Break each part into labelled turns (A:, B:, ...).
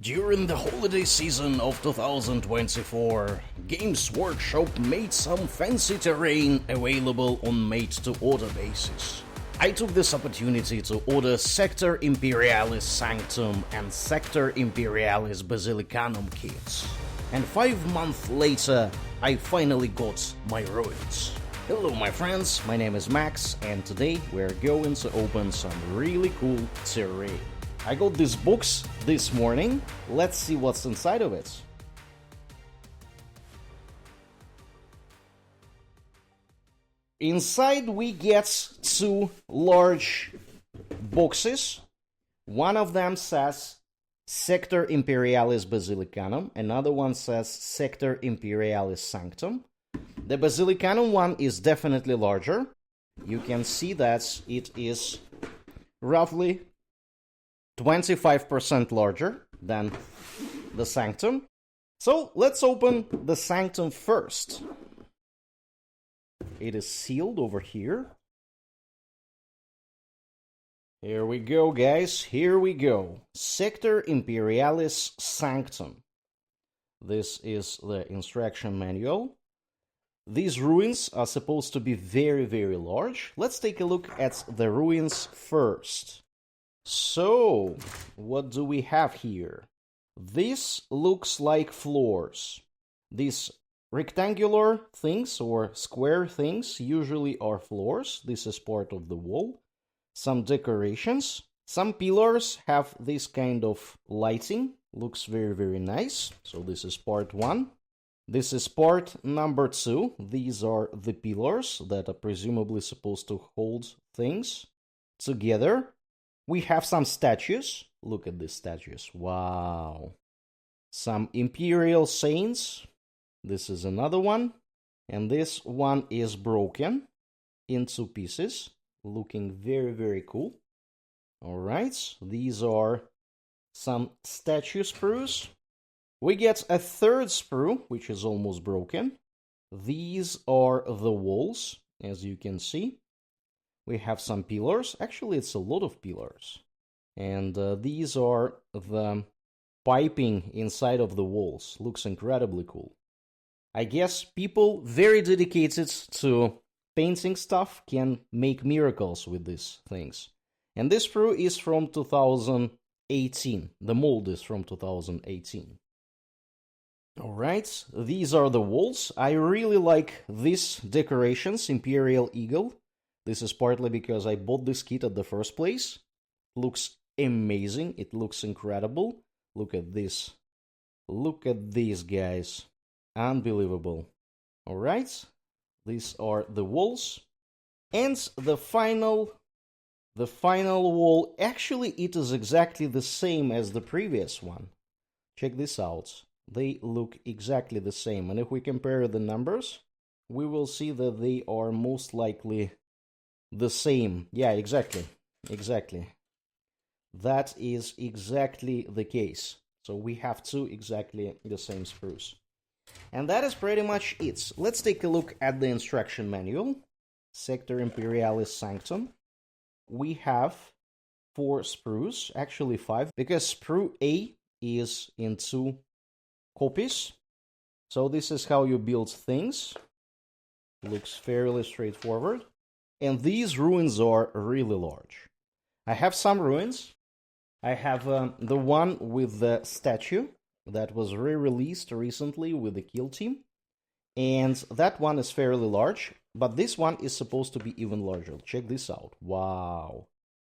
A: During the holiday season of 2024, Games Workshop made some fancy terrain available on made-to-order basis. I took this opportunity to order Sector Imperialis Sanctum and Sector Imperialis Basilicanum kits. And 5 months later, I finally got my ruins. Hello my friends, my name is Max, and today we're going to open some really cool terrain. I got this box this morning. Let's see what's inside of it. Inside we get 2 large boxes. One of them says Sector Imperialis Basilicanum, another one says Sector Imperialis Sanctum. The Basilicanum one is definitely larger. You can see that it is roughly 25% larger than the Sanctum. So let's open the Sanctum first. It is sealed over here. Here we go, guys. Here we go. Sector Imperialis Sanctum. This is the instruction manual. These ruins are supposed to be very, very large. Let's take a look at the ruins first. So, what do we have here? This looks like floors. These rectangular things or square things usually are floors. This is part of the wall. Some decorations. Some pillars have this kind of lighting. Looks very, very nice. So this is part 1. This is part number 2. These are the pillars that are presumably supposed to hold things together. We have some statues. Look at these statues. Wow. Some imperial saints. This is another one. And this one is broken in 2 pieces. Looking very, very cool. Alright. These are some statue sprues. We get a 3rd sprue, which is almost broken. These are the walls, as you can see. We have some pillars. Actually, it's a lot of pillars. And these are the piping inside of the walls. Looks incredibly cool. I guess people very dedicated to painting stuff can make miracles with these things. And this sprue is from 2018. The mold is from 2018. Alright, these are the walls. I really like these decorations, Imperial Eagle. This is partly because I bought this kit at the first place. Looks amazing. It looks incredible. Look at this. Look at these guys. Unbelievable. Alright. These are the walls. And the final wall, actually it is exactly the same as the previous one. Check this out. They look exactly the same. And if we compare the numbers, we will see that they are most likely the same. Yeah, exactly. That is exactly the case. So we have 2 exactly the same sprues. And that is pretty much it. Let's take a look at the instruction manual. Sector Imperialis Sanctum. We have 4 sprues, actually 5, because sprue A is in 2 copies. So this is how you build things. Looks fairly straightforward. And these ruins are really large. I have some ruins. I have the one with the statue that was re-released recently with the Kill Team. And that one is fairly large, but this one is supposed to be even larger. Check this out. Wow.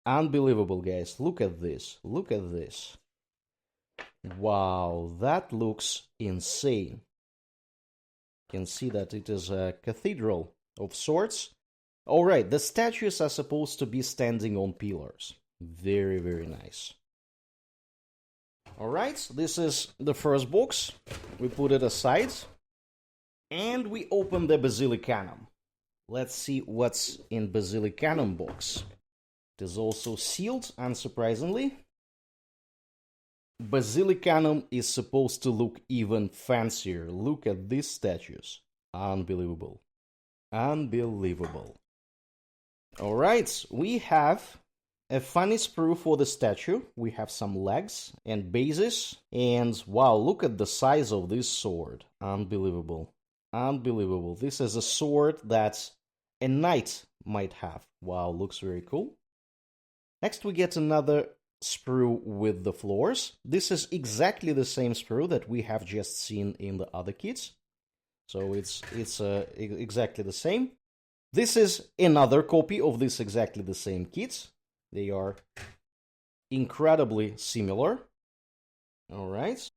A: Unbelievable, guys. Look at this. Look at this. Wow, that looks insane. You can see that it is a cathedral of sorts. Alright, the statues are supposed to be standing on pillars. Very, very nice. Alright, this is the first box. We put it aside. And we open the Basilicanum. Let's see what's in Basilicanum box. It is also sealed, unsurprisingly. Basilicanum is supposed to look even fancier. Look at these statues. Unbelievable. Unbelievable. Alright, we have A funny sprue for the statue. We have some legs and bases. And wow, look at the size of this sword. Unbelievable. Unbelievable. This is a sword that a knight might have. Wow, looks very cool. Next we get another sprue with the floors. This is exactly the same sprue that we have just seen in the other kits. So it's exactly the same. This is another copy of this exactly the same kit. They are incredibly similar. Alright.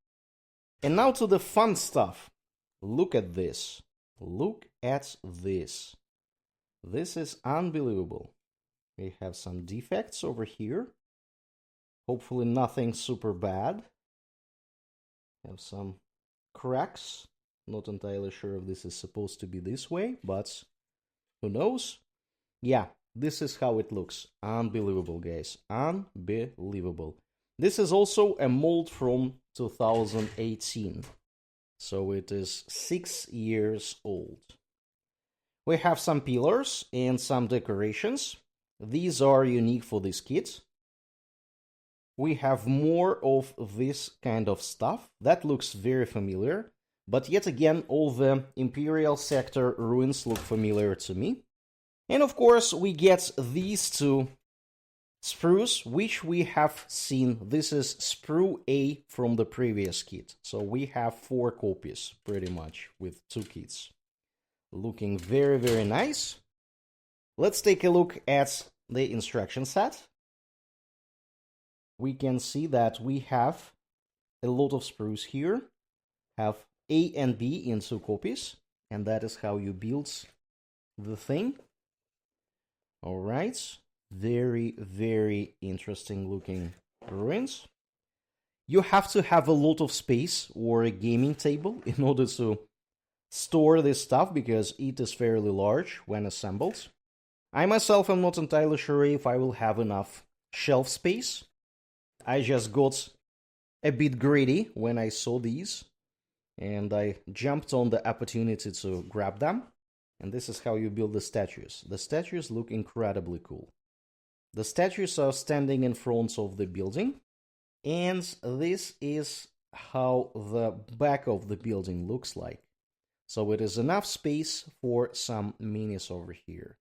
A: And now to the fun stuff. Look at this. Look at this. This is unbelievable. We have some defects over here. Hopefully nothing super bad. Have some cracks. Not entirely sure if this is supposed to be this way, but who knows? Yeah, this is how it looks. Unbelievable, guys. Unbelievable. This is also a mold from 2018. So it is 6 years old. We have some pillars and some decorations. These are unique for this kit. We have more of this kind of stuff. That looks very familiar. But yet again, all the Imperial Sector ruins look familiar to me. And of course, we get these two sprues, which we have seen. This is sprue A from the previous kit. So we have 4 copies, pretty much, with 2 kits. Looking very, very nice. Let's take a look at the instruction set. We can see that we have a lot of sprues here. Have A and B in 2 copies. And that is how you build the thing. Alright. Very, very interesting looking ruins. You have to have a lot of space or a gaming table in order to store this stuff because it is fairly large when assembled. I myself am not entirely sure if I will have enough shelf space. I just got a bit greedy when I saw these and I jumped on the opportunity to grab them. And this is how you build the statues. The statues look incredibly cool. The statues are standing in front of the building, and this is how the back of the building looks like. So it is enough space for some minis over here.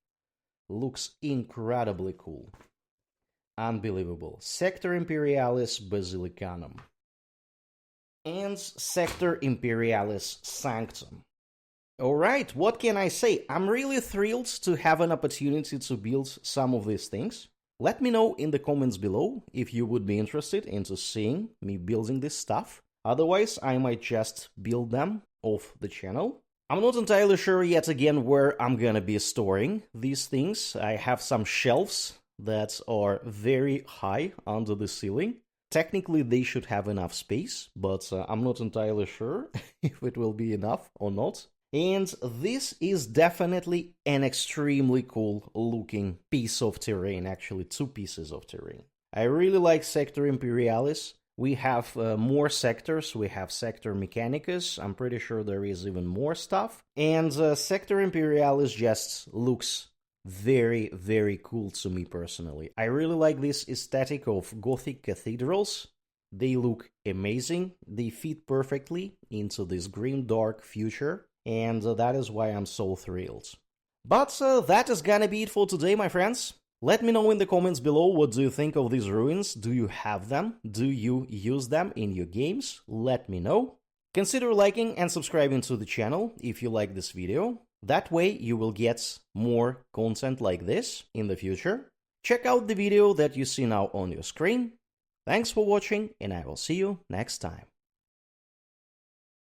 A: Looks incredibly cool. Unbelievable. Sector Imperialis Basilicanum. And Sector Imperialis Sanctum. Alright, what can I say? I'm really thrilled to have an opportunity to build some of these things. Let me know in the comments below if you would be interested into seeing me building this stuff. Otherwise, I might just build them off the channel. I'm not entirely sure yet again where I'm gonna be storing these things. I have some shelves that are very high under the ceiling. Technically, they should have enough space, but I'm not entirely sure if it will be enough or not. And this is definitely an extremely cool looking piece of terrain, actually 2 pieces of terrain. I really like Sector Imperialis. We have more sectors, we have Sector Mechanicus, I'm pretty sure there is even more stuff. And Sector Imperialis just looks very, very cool to me personally. I really like this aesthetic of Gothic cathedrals. They look amazing, they fit perfectly into this grimdark future. And that is why I'm so thrilled. But that is gonna be it for today, my friends. Let me know in the comments below what do you think of these ruins. Do you have them? Do you use them in your games? Let me know. Consider liking and subscribing to the channel if you like this video. That way you will get more content like this in the future. Check out the video that you see now on your screen. Thanks for watching and I will see you next time.